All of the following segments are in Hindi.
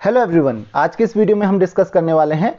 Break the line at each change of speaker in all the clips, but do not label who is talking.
हेलो एवरीवन, आज के इस वीडियो में हम डिस्कस करने वाले हैं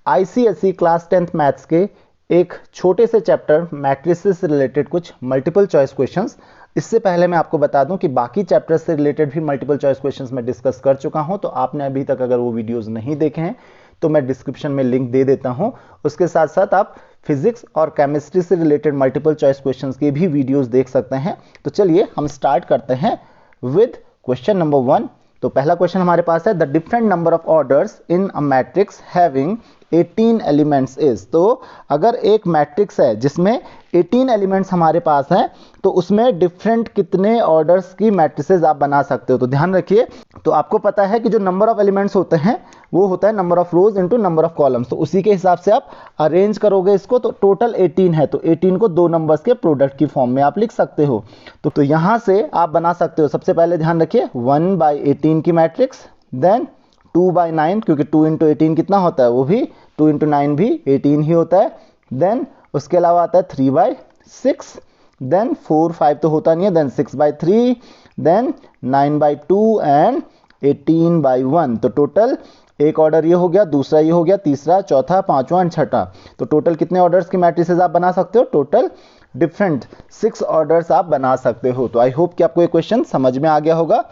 आईसीएसई क्लास 10th मैथ्स के एक छोटे से चैप्टर मैट्रिसेस से रिलेटेड कुछ मल्टीपल चॉइस क्वेश्चंस। इससे पहले मैं आपको बता दूं कि बाकी चैप्टर्स से रिलेटेड भी मल्टीपल चॉइस क्वेश्चंस मैं डिस्कस कर चुका हूं, तो आपने अभी तक अगर वो वीडियोस नहीं देखे हैं तो मैं डिस्क्रिप्शन में लिंक दे देता हूं। उसके साथ साथ आप फिजिक्स और केमिस्ट्री से रिलेटेड मल्टीपल चॉइस क्वेश्चंस के भी वीडियोस देख सकते हैं। तो चलिए हम स्टार्ट करते हैं विद क्वेश्चन नंबर 1। तो पहला क्वेश्चन हमारे पास है the different number of orders in a matrix having 18 elements is. तो अगर एक मैट्रिक्स है जिसमें 18 एलिमेंट्स हमारे पास हैं तो उसमें डिफरेंट कितने ऑर्डर्स की मैट्रिसेस आप बना सकते हो। तो ध्यान रखिए, तो आपको पता है कि जो नंबर ऑफ एलिमेंट्स होते हैं वो होता है number of rose into number of columns. तो उसी के हिसाब से आप अरेंज करोगे इसको, तो टोटल 18 है तो 18 को दो नंबर्स के प्रोडक्ट की फॉर्म में आप लिख सकते हो। तो यहां से आप बना सकते हो। सबसे पहले ध्यान रखिए 1/18 की मैट्रिक्स, देन 2/9 क्योंकि 2 इंटू 18 कितना होता है, वो भी 2 इंटू 9 भी 18 ही होता है। देन उसके अलावा आता है 3/6, देन 4/5 तो होता नहीं है, देन 6/3, देन 9/2 एंड 18/1। तो टोटल एक ऑर्डर ये हो गया, दूसरा ये हो गया, तीसरा, चौथा, पांचवा एंड छठा। तो टोटल कितने ऑर्डर्स की मैट्रिसेस आप बना सकते हो? टोटल डिफरेंट 6 ऑर्डर्स आप बना सकते हो। तो आई होप कि आपको ये क्वेश्चन समझ में आ गया होगा।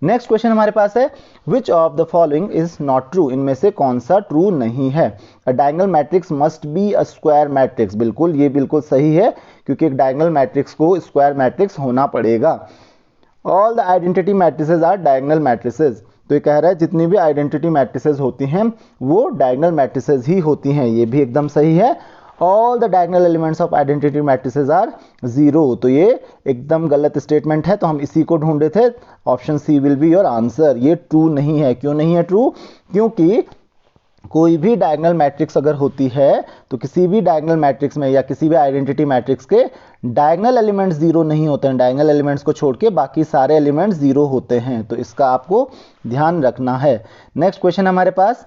नेक्स्ट क्वेश्चन हमारे पास है which of the following is not true. इनमें से कौन सा ट्रू नहीं है? A diagonal matrix must be a square matrix. बिल्कुल, ये बिल्कुल सही है क्योंकि एक डायगोनल मैट्रिक्स को स्क्वायर मैट्रिक्स होना पड़ेगा। All the identity matrices are diagonal matrices. तो ये कह रहा है जितनी भी आइडेंटिटी मैट्रिसेस होती हैं वो डायगोनल मैट्रिसेस ही होती हैं। ये भी एकदम सही है। All the diagonal elements of identity matrices are 0। तो ये एकदम गलत स्टेटमेंट है, तो हम इसी को ढूंढे थे। Option C will be your answer. ये ट्रू नहीं है। क्यों नहीं है ट्रू? क्योंकि कोई भी डायगोनल मैट्रिक्स अगर होती है तो किसी भी डायगोनल मैट्रिक्स में या किसी भी आइडेंटिटी मैट्रिक्स के डायगोनल एलिमेंट्स 0 नहीं होते हैं। डायगोनल एलिमेंट्स को छोड़ के बाकी सारे एलिमेंट्स 0 होते हैं। तो इसका आपको ध्यान रखना है। नेक्स्ट क्वेश्चन हमारे पास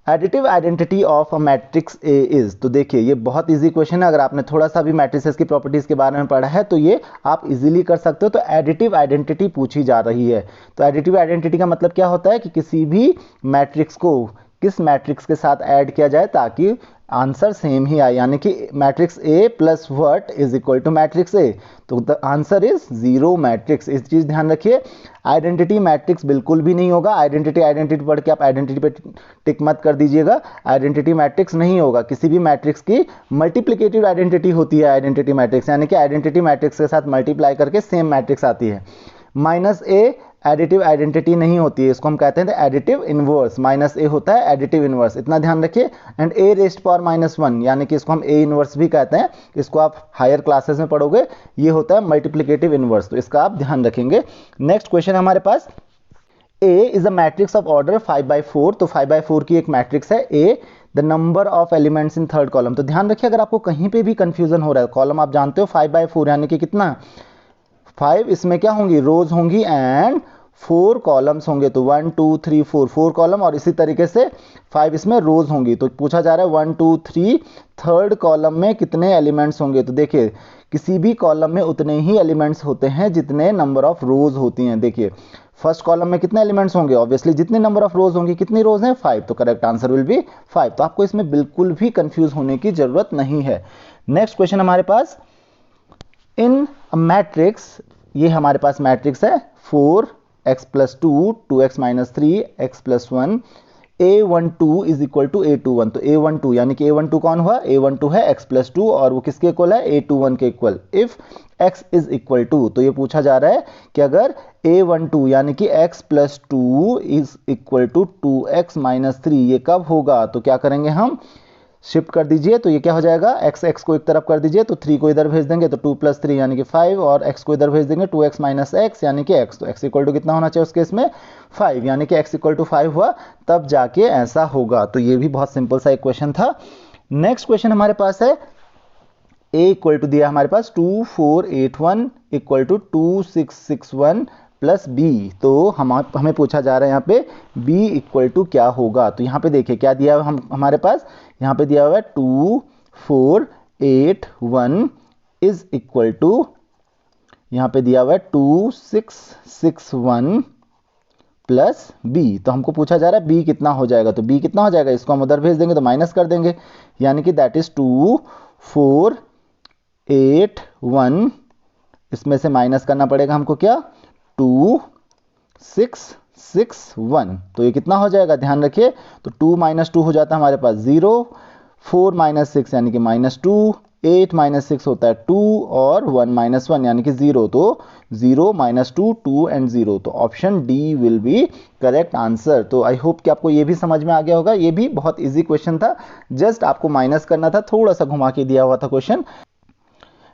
additive identity of a matrix A is. तो देखिए ये बहुत इजी क्वेश्चन है। अगर आपने थोड़ा सा भी मैट्रिसेस की प्रॉपर्टीज के बारे में पढ़ा है तो ये आप इजीली कर सकते हो। तो एडिटिव आइडेंटिटी पूछी जा रही है। तो एडिटिव आइडेंटिटी का मतलब क्या होता है कि किसी भी मैट्रिक्स को किस मैट्रिक्स के साथ ऐड किया जाए ताकि आंसर सेम ही आए, यानी कि matrix A plus what is equal to matrix A. तो द आंसर इज 0 मैट्रिक्स। इस चीज ध्यान रखिए। आइडेंटिटी मैट्रिक्स बिल्कुल भी नहीं होगा। आइडेंटिटी पढ़ के आप आइडेंटिटी पे टिक मत कर दीजिएगा। आइडेंटिटी मैट्रिक्स नहीं होगा। किसी भी मैट्रिक्स की मल्टीप्लिकेटिव आइडेंटिटी होती है आइडेंटिटी मैट्रिक्स, यानी कि आइडेंटिटी मैट्रिक्स के साथ मल्टीप्लाई करके सेम मैट्रिक्स आती है। माइनस ए एडिटिव आइडेंटिटी नहीं होती है, इसको हम कहते हैं एडिटिव इनवर्स। माइनस ए होता है एडिटिव इनवर्स, इतना ध्यान रखिए। एंड ए रेस्ट पावर -1 यानी कि इसको हम ए इनवर्स भी कहते हैं। इसको आप हायर क्लासेस में पढ़ोगे, ये होता है मल्टीप्लिकेटिव इनवर्स। तो इसका आप ध्यान रखेंगे। नेक्स्ट क्वेश्चन हमारे पास A is a matrix of order 5/4। तो 5/4 की एक मैट्रिक्स है A. The number of elements in third column. तो ध्यान रखिए, अगर आपको कहीं पे भी कंफ्यूजन हो रहा है, कॉलम आप जानते हो 5/4 यानी कि कितना 5, इसमें क्या होंगी रोज होंगी एंड 4 कॉलम्स होंगे। तो 1 2 3 4 कॉलम, और इसी तरीके से 5 इसमें रोज होंगी। तो पूछा जा रहा है 1 2 3 थर्ड कॉलम में कितने एलिमेंट्स होंगे। तो देखिए किसी भी कॉलम में उतने ही एलिमेंट्स होते हैं जितने नंबर ऑफ रोज होती हैं। देखिए फर्स्ट कॉलम में कितने एलिमेंट्स होंगे, ऑब्वियसली जितने नंबर ऑफ रोज होंगी। कितनी रोज हैं? 5। तो करेक्ट आंसर विल बी 5। तो आपको इसमें बिल्कुल भी कंफ्यूज होने की जरूरत नहीं है। नेक्स्ट क्वेश्चन हमारे पास इन मैट्रिक्स, ये हमारे पास मैट्रिक्स है 4x + 2 2x - 3 x + 1 a12 is equal to a21। तो a12 यानी कि a12 कौन हुआ? a12 है x + 2 और वो किसके इक्वल है? a21 के equal. If x is equal to, तो ये पूछा जा रहा है कि अगर a12 यानी कि x + 2 is equal to 2x - 3 ये कब होगा? तो क्या करेंगे हम, शिफ्ट कर दीजिए। तो ये क्या हो जाएगा, x को एक तरफ कर दीजिए तो 3 को इधर भेज देंगे तो 2 + 3 यानी कि 5, और x को इधर भेज देंगे 2x - x यानी कि x। तो x इक्वल टू कितना होना चाहिए उस केस में? 5, यानी कि x इक्वल टू 5 हुआ तब जाके ऐसा होगा। तो ये भी बहुत सिंपल सा एक क्वेश्चन था। नेक्स्ट क्वेश्चन हमारे पास है a इक्वल टू दिया हमारे पास 2481 इक्वल टू 2661 प्लस b। तो हमें पूछा जा रहा है यहाँ पे b इक्वल टू क्या होगा। तो यहाँ पे देखिए क्या दिया है हमारे पास, यहाँ पे दिया हुआ है 2481 इज इक्वल टू, यहाँ पे दिया हुआ है 2661 प्लस बी। तो हमको पूछा जा रहा है बी कितना हो जाएगा, तो बी कितना हो जाएगा, इसको हम उधर भेज देंगे तो माइनस कर देंगे, यानी कि दैट इज 2 4 8 1, इसमें से माइनस करना पड़ेगा हमको क्या, 2 6 6 1। तो ये कितना हो जाएगा, ध्यान रखिए, तो 2 - 2 हो जाता है हमारे पास 0, 4 - 6 यानी कि -2, 8 - 6 होता है 2, और 1 - 1 यानी कि 0। तो 0 - 2 2 एंड 0, तो option D will B correct answer. तो आई होप कि आपको ये भी समझ में आ गया होगा। ये भी बहुत इजी क्वेश्चन था, जस्ट आपको माइनस करना था, थोड़ा सा घुमा के दिया हुआ था क्वेश्चन।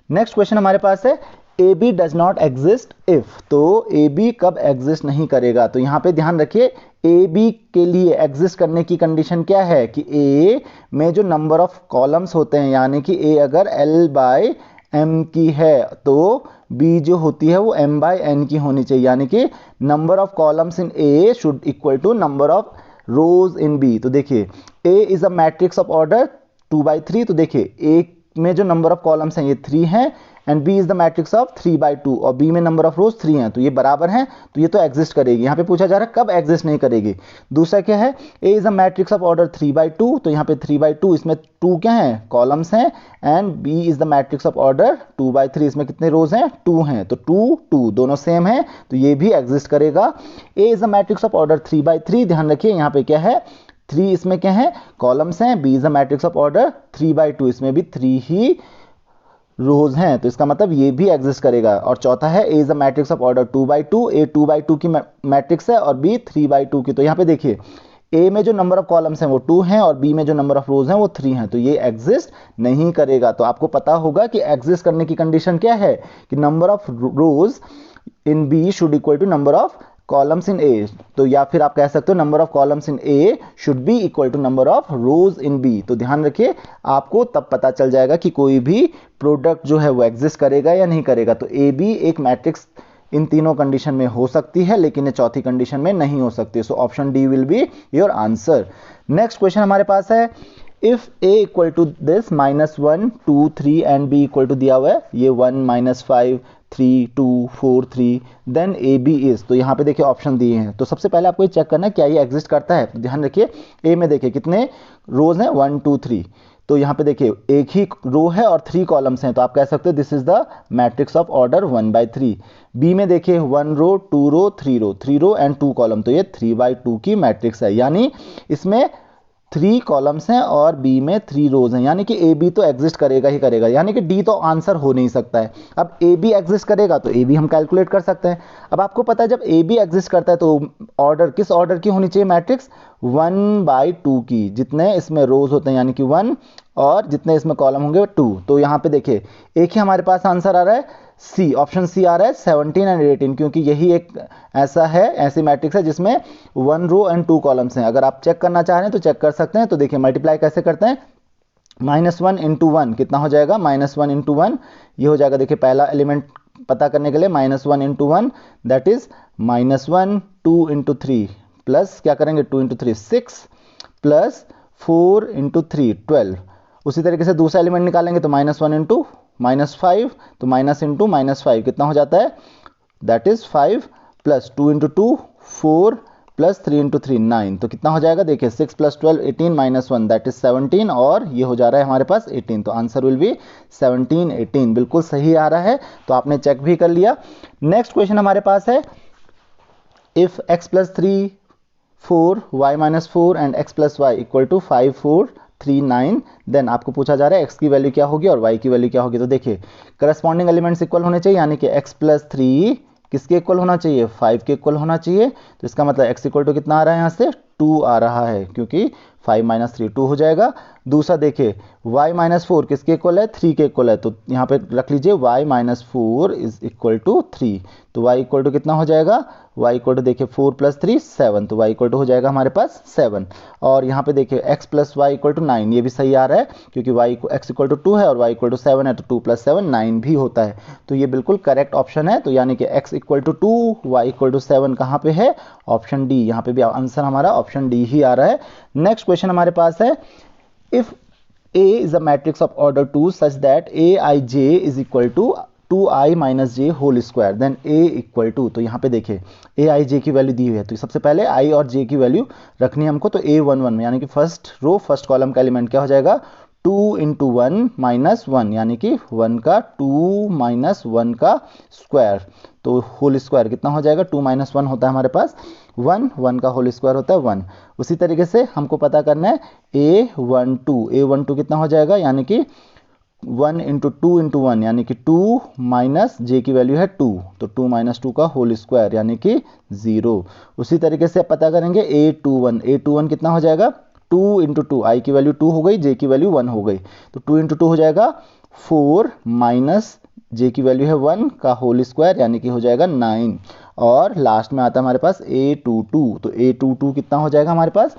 नेक्स्ट क्वेश्चन हमारे पास है A B does not exist if. तो ए बी कब एग्जिस्ट नहीं करेगा, तो यहाँ पे ध्यान रखिए ए बी के लिए एग्जिस्ट करने की कंडीशन क्या है कि ए में जो नंबर ऑफ कॉलम्स होते हैं, यानी कि ए अगर L/M की है तो बी जो होती है वो M/N की होनी चाहिए, यानी कि number of columns in A should equal to number of rows in B. तो देखिए A is a matrix of order 2/3, तो देखिए ए में जो नंबर ऑफ कॉलम्स हैं ये 3 हैं, and B is the matrix of 3/2, और बी में नंबर ऑफ रोज 3 हैं, तो ये बराबर हैं, तो ये तो एग्जिस्ट करेगी। यहाँ पे पूछा जा रहा है कब एग्जिस्ट नहीं करेगी। दूसरा क्या है, A is a matrix of order 3/2, तो यहाँ पे 3/2 इसमें 2 क्या हैं, कॉलम्स हैं, and B is the matrix of order 2/3, इसमें कितने रोज हैं, 2 हैं, तो 2 2 दोनों सेम हैं, तो ये भी एग्जिस्ट करेगा। A is the matrix of order 3/3, ध्यान रखिए यहाँ पे क्या है, 3 इसमें क्या है, कॉलम्स हैं, B is the matrix of order 3/2, इसमें भी 3 ही रोज हैं, तो इसका मतलब ये भी एग्जिस्ट करेगा। और चौथा है A is the matrix of order 2/2, A 2/2 की मैट्रिक्स है और बी 3/2 की। तो यहाँ पे देखिए ए में जो नंबर ऑफ कॉलम्स हैं वो 2 हैं और बी में जो नंबर ऑफ रोज हैं वो 3 हैं, तो ये एग्जिस्ट नहीं करेगा। तो आपको पता होगा कि एग्जिस्ट करने की कंडीशन क्या है कि number of rows in B should equal to number of columns in A. तो या फिर आप कह सकते हो number of columns in A should be equal to number of rows in B. तो ध्यान रखिए, आपको तब पता चल जाएगा कि कोई भी प्रोडक्ट जो है वो एग्जिस्ट करेगा या नहीं करेगा। तो ए बी एक मैट्रिक्स इन तीनों कंडीशन में हो सकती है, लेकिन ये चौथी कंडीशन में नहीं हो सकती। So option D will be your answer. Next question हमारे पास है, if a equal to this -1 2 3 and b equal to दिया हुआ है ये 1 -5 3 2 4 3, देन ए बी इज। तो यहाँ पे देखिए ऑप्शन दिए हैं, तो सबसे पहले आपको ये चेक करना है क्या ये एग्जिस्ट करता है। तो ध्यान रखिए ए में देखिए कितने रोज हैं, 1 2 3, तो यहाँ पे देखिए एक ही रो है और 3 कॉलम्स हैं, तो आप कह सकते हो this is the matrix of order 1/3। B में देखिए 1 रो 2 रो 3 रो एंड 2 कॉलम, तो ये 3/2 की मैट्रिक्स है, यानी इसमें 3 कॉलम्स हैं और बी में 3 रोज हैं, यानी कि ए बी तो एग्जिस्ट करेगा ही करेगा, यानी कि डी तो आंसर हो नहीं सकता है। अब ए बी एग्जिस्ट करेगा तो ए बी हम कैलकुलेट कर सकते हैं। अब आपको पता है जब ए बी एग्जिस्ट करता है तो ऑर्डर किस ऑर्डर की होनी चाहिए मैट्रिक्स, 1/2 की, जितने इसमें रोज होते हैं यानी कि 1 और जितने इसमें कॉलम होंगे 2। तो यहाँ पे देखिए एक ही हमारे पास आंसर आ रहा है सी, ऑप्शन सी आ रहा है 17 एंड 18, क्योंकि यही एक ऐसा है, ऐसी मैट्रिक्स है जिसमें 1 रो एंड 2 कॉलम्स हैं। अगर आप चेक करना चाह रहे हैं तो चेक कर सकते हैं। तो देखिए मल्टीप्लाई कैसे करते हैं, -1 × 1 कितना हो जाएगा, -1 × 1 ये हो जाएगा। देखिए पहला एलिमेंट पता करने के लिए -1 × 1 दैट इज -1, 2 × 3 प्लस क्या करेंगे 2 × 3 6 प्लस 4 × 3 12। उसी तरीके से दूसरा एलिमेंट निकालेंगे तो -1 × -5, तो माइनस इंटू -5 कितना हो जाता है, दैट इज 5 प्लस 2 × 2 4 प्लस 3 × 3 9, तो कितना हो जाएगा देखिए 6 + 12 18 -1 दैट इज 17, और ये हो जा रहा है हमारे पास 18। तो आंसर विल बी 17 18, बिल्कुल सही आ रहा है। तो आपने चेक भी कर लिया। नेक्स्ट क्वेश्चन हमारे पास है, if x + 3 4 y - 4 and x + y = 5 4 3 9, then आपको पूछा जा रहा है x की वैल्यू क्या होगी और y की वैल्यू क्या होगी। तो देखिए करस्पॉन्डिंग एलिमेंट्स इक्वल होने चाहिए, यानी कि x + 3 किसके इक्वल होना चाहिए, 5 के इक्वल होना चाहिए। तो इसका मतलब x = कितना आ रहा है, यहाँ से 2 आ रहा है, क्योंकि 5 - 3 2 हो जाएगा। दूसरा देखिए y - 4 किसके इक्वल है, 3 के इक्वल है, तो यहाँ पे रख लीजिए y - 4 = 3, तो y = कितना हो जाएगा, y = देखिए 4 + 3 7, तो y = हो जाएगा हमारे पास 7। और यहाँ पे देखिए x + y = 9, ये भी सही आ रहा है क्योंकि x = 2 है और y = 7 है, तो 2 + 7 9 भी होता है, तो ये बिल्कुल करेक्ट ऑप्शन है। तो यानी कि x = 2 y = 7 कहाँ पे है, ऑप्शन डी, यहाँ पे भी आंसर हमारा ऑप्शन डी ही आ रहा है। नेक्स्ट क्वेश्चन हमारे पास है, if A is a matrix of order 2 such that Aij is equal to 2i minus J whole square then a equal to, तो यहाँ पे देखिए ए आई जे की वैल्यू दी हुई है, तो सबसे पहले i और j की वैल्यू रखनी है हमको, तो a11 में यानी कि फर्स्ट रो फर्स्ट कॉलम का एलिमेंट क्या हो जाएगा 2 इंटू 1 माइनस 1 यानी कि 1 का 2 माइनस 1 का स्क्वायर, तो होल स्क्वायर कितना हो जाएगा 2 माइनस 1 होता है हमारे पास 1, 1 का होल स्क्वायर होता है 1। उसी तरीके से हमको पता करना है a12 कितना हो जाएगा यानी कि 1 इंटू 2 इंटू 1 यानी कि 2 माइनस जे की वैल्यू है 2, तो 2 माइनस 2 का होल स्क्वायर यानी कि 0। उसी तरीके से पता करेंगे a21 कितना हो जाएगा 2 इंटू 2, आई की वैल्यू 2 हो गई, जे की वैल्यू 1 हो गई, तो 2 इंटू 2 हो जाएगा 4 माइनस जे की वैल्यू है 1 का होल स्क्वायर यानी कि हो जाएगा 9। और लास्ट में आता है हमारे पास a22, तो a22 कितना हो जाएगा हमारे पास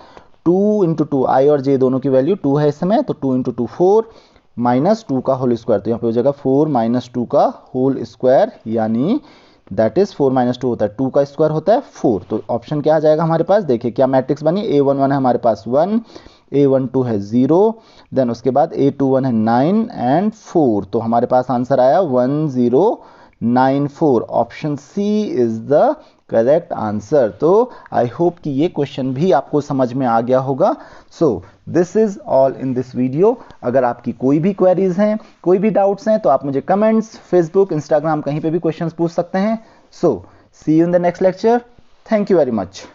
2 इंटू 2, आई और जे दोनों की वैल्यू 2 है इस समय, तो 2 इंटू 2 4 माइनस 2 का होल स्क्वायर, तो यहाँ पे हो जाएगा 4 माइनस 2 का होल स्क्वायर यानी दैट इज 4 माइनस 2 होता है 2 का स्क्वायर होता है 4। तो ऑप्शन क्या आ जाएगा हमारे पास, देखिए क्या मैट्रिक्स बनी, a11 है हमारे पास 1, a12 है 0, देन उसके बाद a21 है 9 एंड 4, तो हमारे पास आंसर आया 1094। Option C is the correct answer. तो आई होप कि ये क्वेश्चन भी आपको समझ में आ गया होगा। So this is all in this video. अगर आपकी कोई भी क्वेरीज हैं, कोई भी डाउट्स हैं, तो आप मुझे कमेंट्स, फेसबुक, इंस्टाग्राम कहीं पे भी क्वेश्चंस पूछ सकते हैं। So see you in the next lecture. Thank you very much.